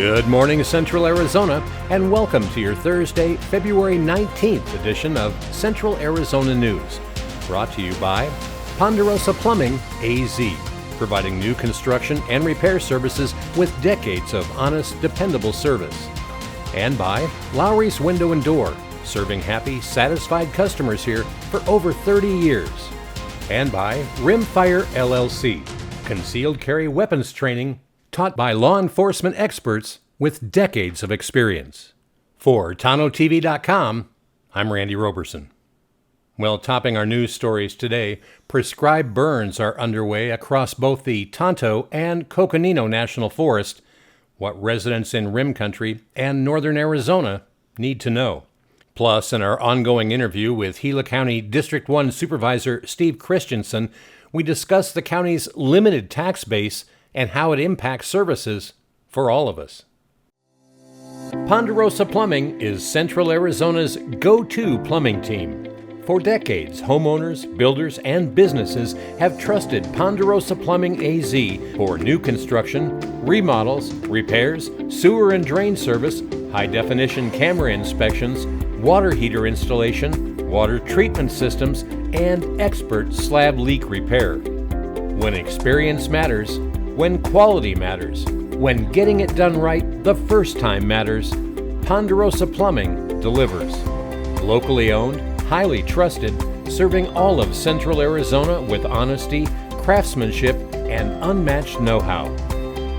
Good morning, Central Arizona, and welcome to your Thursday, February 19th edition of Central Arizona News. Brought to you by Ponderosa Plumbing, AZ, providing new construction and repair services with decades of honest, dependable service. And by Lowry's Window and Door, serving happy, satisfied customers here for over 30 years. And by Rimfire LLC, concealed carry weapons training taught by law enforcement experts with decades of experience. For Tonto-TV.com, I'm Randy Roberson. Well, topping our news stories today, prescribed burns are underway across both the Tonto and Coconino National Forest, what residents in Rim Country and northern Arizona need to know. Plus, in our ongoing interview with Gila County District 1 Supervisor Steve Christiansen, we discuss the county's limited tax base and how it impacts services for all of us. Ponderosa Plumbing is Central Arizona's go-to plumbing team. For decades, homeowners, builders, and businesses have trusted Ponderosa Plumbing AZ for new construction, remodels, repairs, sewer and drain service, high-definition camera inspections, water heater installation, water treatment systems, and expert slab leak repair. When experience matters, when quality matters, when getting it done right the first time matters, Ponderosa Plumbing delivers. Locally owned, highly trusted, serving all of Central Arizona with honesty, craftsmanship, and unmatched know-how.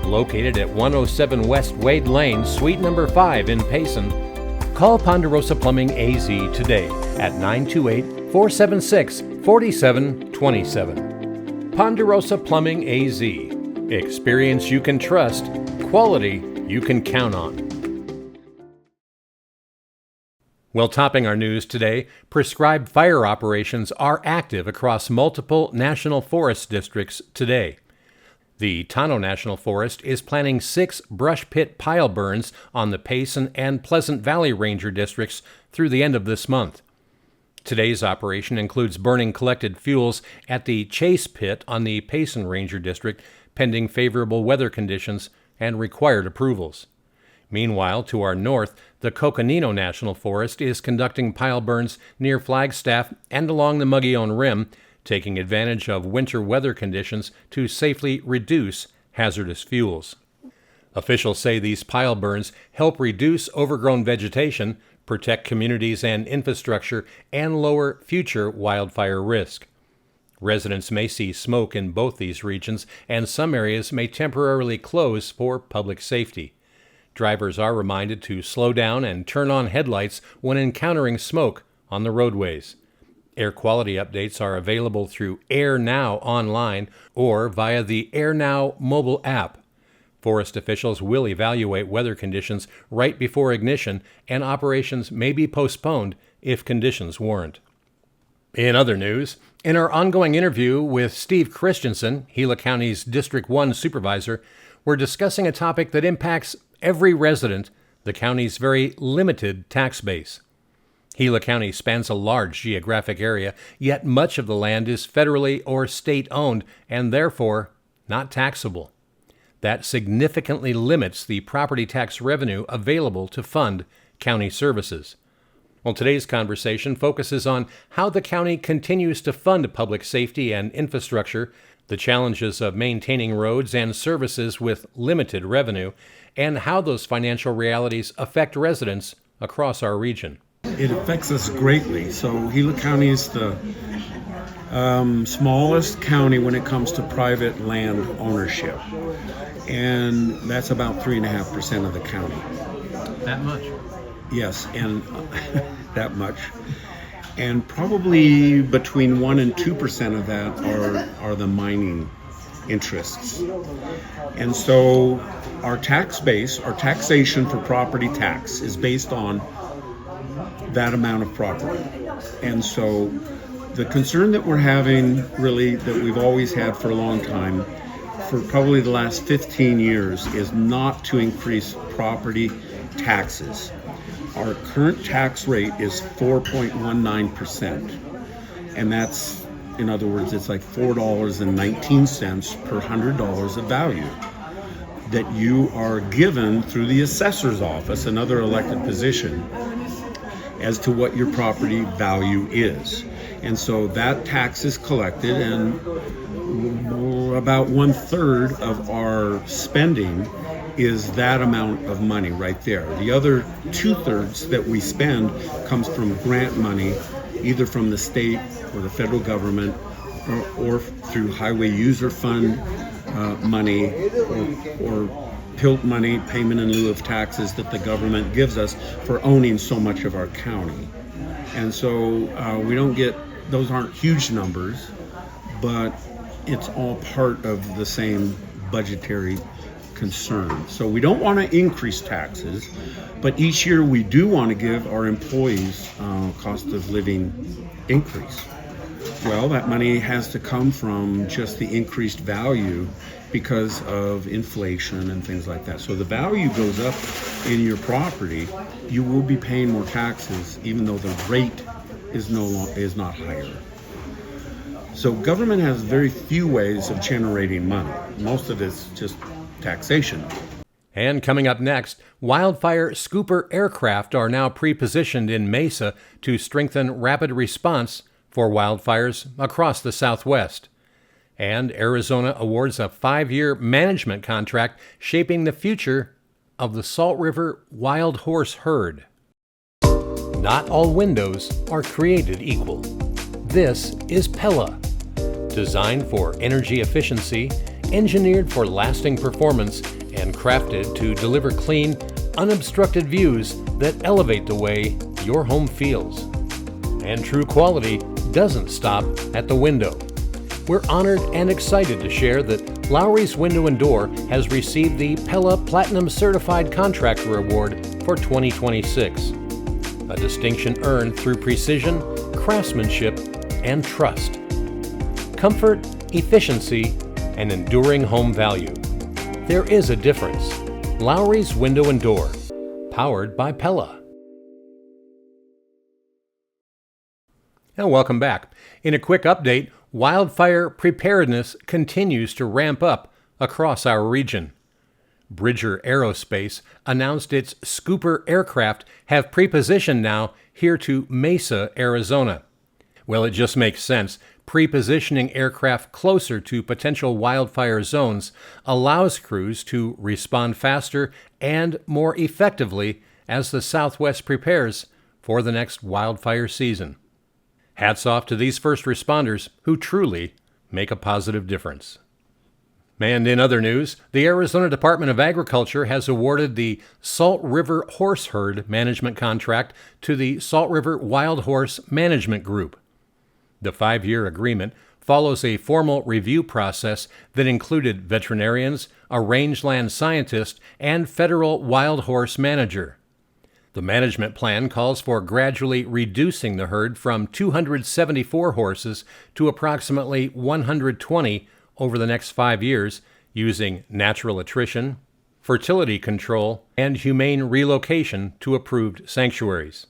Located at 107 West Wade Lane, Suite number 5 in Payson, call Ponderosa Plumbing AZ today at 928-476-4727. Ponderosa Plumbing AZ. Experience you can trust, quality you can count on. Well, topping our news today, prescribed fire operations are active across multiple national forest districts today. The Tonto National Forest is planning 6 brush pit pile burns on the Payson and Pleasant Valley Ranger districts through the end of this month. Today's operation includes burning collected fuels at the Chase Pit on the Payson Ranger District, pending favorable weather conditions and required approvals. Meanwhile, to our north, the Coconino National Forest is conducting pile burns near Flagstaff and along the Mogollon Rim, taking advantage of winter weather conditions to safely reduce hazardous fuels. Officials say these pile burns help reduce overgrown vegetation, protect communities and infrastructure, and lower future wildfire risk. Residents may see smoke in both these regions, and some areas may temporarily close for public safety. Drivers are reminded to slow down and turn on headlights when encountering smoke on the roadways. Air quality updates are available through Air Now online or via the Air Now mobile app. Forest officials will evaluate weather conditions right before ignition, and operations may be postponed if conditions warrant. In other news, in our ongoing interview with Steve Christiansen, Gila County's District 1 Supervisor, we're discussing a topic that impacts every resident, the county's very limited tax base. Gila County spans a large geographic area, yet much of the land is federally or state-owned and therefore not taxable. That significantly limits the property tax revenue available to fund county services. Well, today's conversation focuses on how the county continues to fund public safety and infrastructure, the challenges of maintaining roads and services with limited revenue, and how those financial realities affect residents across our region. It affects us greatly. So Gila County is the smallest county when it comes to private land ownership. And that's about 3.5% of the county. That much? Yes, and that much. And probably between 1 and 2% of that are the mining interests. And so our tax base, our taxation for property tax is based on that amount of property. And so the concern that we're having, really, that we've always had for a long time, for probably the last 15 years, is not to increase property taxes. Our current tax rate is 4.19%, and that's, in other words, it's like $4.19 per $100 of value. that you are given through the assessor's office, another elected position, as to what your property value is. And so that tax is collected, and about 1/3 of our spending is that amount of money right there. The other 2/3 that we spend comes from grant money, either from the state or the federal government, or through highway user fund money, or PILT money, payment in lieu of taxes, that the government gives us for owning so much of our county. And so we don't get, those aren't huge numbers, but it's all part of the same budgetary concern. So we don't want to increase taxes, but each year we do want to give our employees cost of living increase. Well, that money has to come from just the increased value because of inflation and things like that. So the value goes up in your property, you will be paying more taxes, even though the rate is not higher. So government has very few ways of generating money. Most of it's just taxation. And coming up next, Wildfire Scooper aircraft are now pre-positioned in Mesa to strengthen rapid response for wildfires across the Southwest. And Arizona awards a 5-year management contract shaping the future of the Salt River wild horse herd. Not all windows are created equal. This is Pella, designed for energy efficiency, engineered for lasting performance, and crafted to deliver clean, unobstructed views that elevate the way your home feels. And true quality doesn't stop at the window. We're honored and excited to share that Lowry's Window and Door has received the Pella Platinum Certified Contractor Award for 2026, a distinction earned through precision, craftsmanship, and trust. Comfort, efficiency, and enduring home value. There is a difference. Lowry's Window and Door, powered by Pella. Now, welcome back. In a quick update, wildfire preparedness continues to ramp up across our region. Bridger Aerospace announced its Scooper aircraft have pre-positioned now here to Mesa, Arizona. Well, it just makes sense. Pre-positioning aircraft closer to potential wildfire zones allows crews to respond faster and more effectively as the Southwest prepares for the next wildfire season. Hats off to these first responders who truly make a positive difference. And in other news, the Arizona Department of Agriculture has awarded the Salt River Horse Herd Management Contract to the Salt River Wild Horse Management Group. The 5-year agreement follows a formal review process that included veterinarians, a rangeland scientist, and federal wild horse manager. The management plan calls for gradually reducing the herd from 274 horses to approximately 120 over the next 5 years using natural attrition, fertility control, and humane relocation to approved sanctuaries.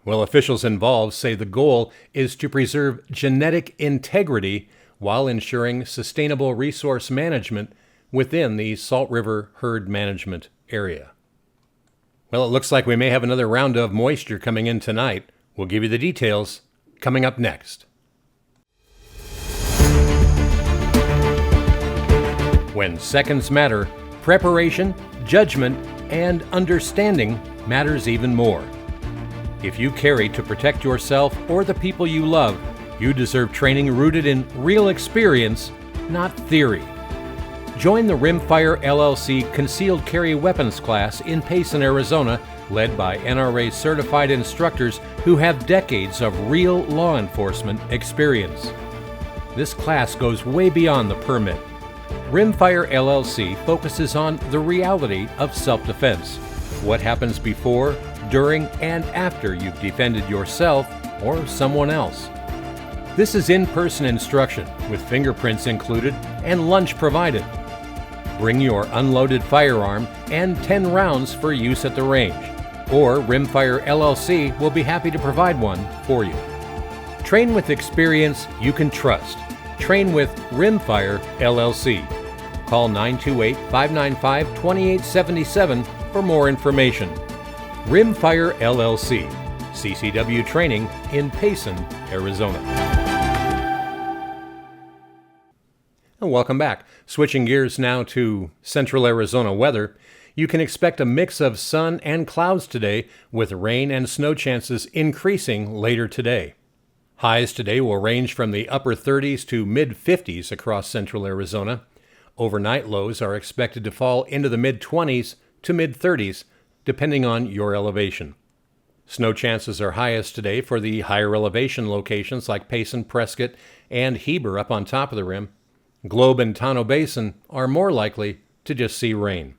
Well, officials involved say the goal is to preserve genetic integrity while ensuring sustainable resource management within the Salt River herd management area. Well, it looks like we may have another round of moisture coming in tonight. We'll give you the details coming up next. When seconds matter, preparation, judgment, and understanding matters even more. If you carry to protect yourself or the people you love, you deserve training rooted in real experience, not theory. Join the Rimfire LLC Concealed Carry Weapons class in Payson, Arizona, led by NRA certified instructors who have decades of real law enforcement experience. This class goes way beyond the permit. Rimfire LLC focuses on the reality of self-defense, what happens before, during, and after you've defended yourself or someone else. This is in-person instruction with fingerprints included and lunch provided. Bring your unloaded firearm and 10 rounds for use at the range, or Rimfire LLC will be happy to provide one for you. Train with experience you can trust. Train with Rimfire LLC. call 928-595-2877 for more information. Rimfire LLC, CCW training in Payson, Arizona. And welcome back. Switching gears now to Central Arizona weather. You can expect a mix of sun and clouds today, with rain and snow chances increasing later today. Highs today will range from the upper 30s to mid-50s across central Arizona. Overnight lows are expected to fall into the mid-20s to mid-30s, depending on your elevation. Snow chances are highest today for the higher elevation locations like Payson, Prescott, and Heber up on top of the rim. Globe and Tonto Basin are more likely to just see rain.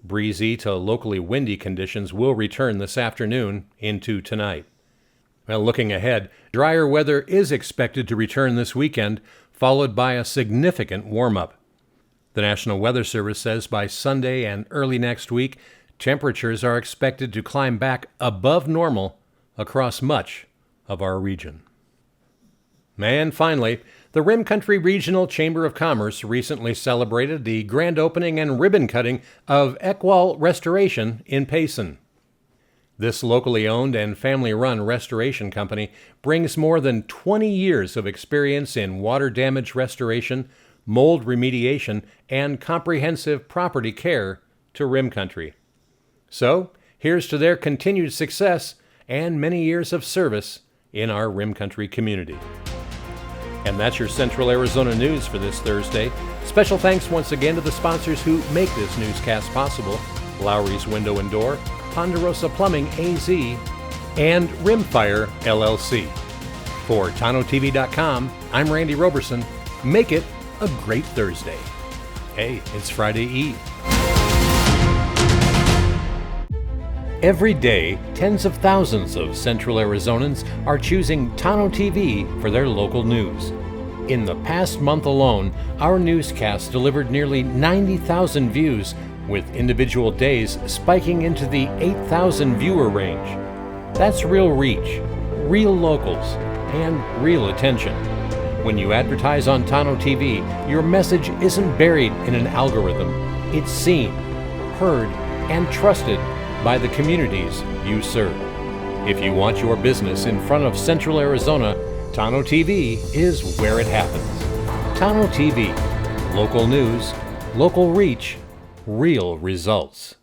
Breezy to locally windy conditions will return this afternoon into tonight. Well, looking ahead, drier weather is expected to return this weekend, followed by a significant warm-up. The National Weather Service says by Sunday and early next week, temperatures are expected to climb back above normal across much of our region. And finally, the Rim Country Regional Chamber of Commerce recently celebrated the grand opening and ribbon cutting of Ekwall Restoration in Payson. This locally owned and family-run restoration company brings more than 20 years of experience in water damage restoration, mold remediation, and comprehensive property care to Rim Country. So, here's to their continued success and many years of service in our Rim Country community. And that's your Central Arizona news for this Thursday. Special thanks once again to the sponsors who make this newscast possible: Lowry's Window and Door, Ponderosa Plumbing AZ, and Rimfire LLC. For Tonto-TV.com, I'm Randy Roberson. Make it a great Thursday. Hey, it's Friday Eve. Every day, tens of thousands of Central Arizonans are choosing Tonto-TV for their local news. In the past month alone, our newscast delivered nearly 90,000 views, with individual days spiking into the 8,000 viewer range. That's real reach, real locals, and real attention. When you advertise on Tonto-TV, your message isn't buried in an algorithm. It's seen, heard, and trusted by the communities you serve. If you want your business in front of Central Arizona, Tonto-TV is where it happens. Tonto-TV, local news, local reach, real results.